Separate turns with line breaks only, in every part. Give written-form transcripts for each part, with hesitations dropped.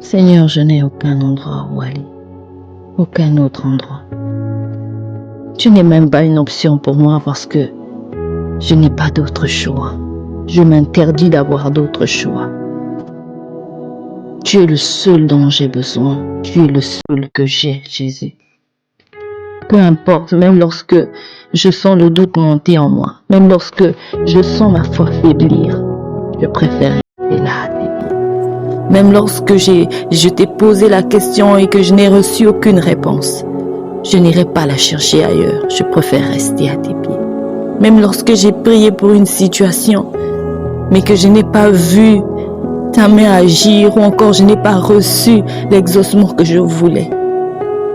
Seigneur, je n'ai aucun endroit où aller, aucun autre endroit. Tu n'es même pas une option pour moi parce que je n'ai pas d'autre choix. Je m'interdis d'avoir d'autres choix. Tu es le seul dont j'ai besoin. Tu es le seul que j'ai, Jésus. Peu importe, même lorsque je sens le doute monter en moi, même lorsque je sens ma foi faiblir, je préfère rester là à tes pieds. Même lorsque je t'ai posé la question et que je n'ai reçu aucune réponse, je n'irai pas la chercher ailleurs. Je préfère rester à tes pieds. Même lorsque j'ai prié pour une situation, mais que je n'ai pas vu ta main agir ou encore je n'ai pas reçu l'exaucement que je voulais.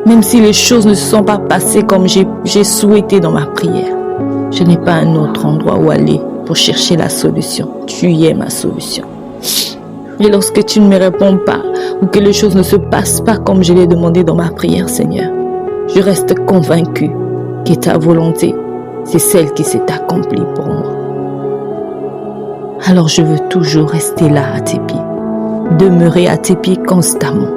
Même si les choses ne se sont pas passées comme j'ai souhaité dans ma prière, je n'ai pas un autre endroit où aller pour chercher la solution. Tu y es ma solution. Et lorsque tu ne me réponds pas ou que les choses ne se passent pas comme je l'ai demandé dans ma prière, Seigneur, je reste convaincu que ta volonté, c'est celle qui s'est accomplie pour moi. Alors je veux toujours rester là à tes pieds, demeurer à tes pieds constamment.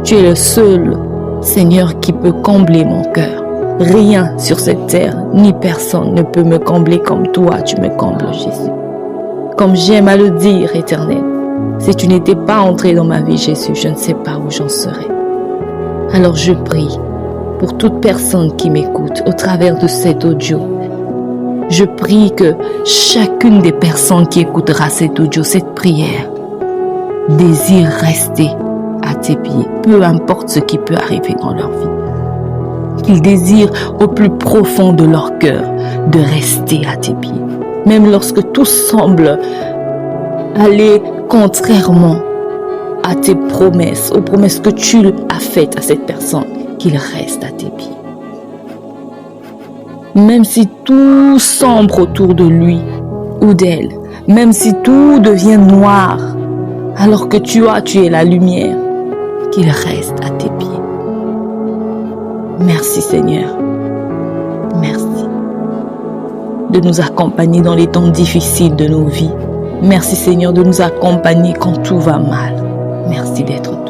Tu es le seul, Seigneur, qui peut combler mon cœur. Rien sur cette terre, ni personne ne peut me combler comme toi tu me combles, Jésus. Comme j'aime à le dire, Éternel, si tu n'étais pas entré dans ma vie, Jésus, je ne sais pas où j'en serais. Alors je prie pour toute personne qui m'écoute au travers de cet audio. Je prie que chacune des personnes qui écoutera cet audio, cette prière, désire rester à tes pieds, peu importe ce qui peut arriver dans leur vie. Qu'ils désirent au plus profond de leur cœur de rester à tes pieds. Même lorsque tout semble aller contrairement à tes promesses, aux promesses que tu as faites à cette personne, qu'il reste à tes pieds. Même si tout sombre autour de lui ou d'elle, même si tout devient noir, alors que tu es la lumière, qu'il reste à tes pieds. Merci Seigneur. Merci de nous accompagner dans les temps difficiles de nos vies. Merci Seigneur de nous accompagner quand tout va mal. Merci d'être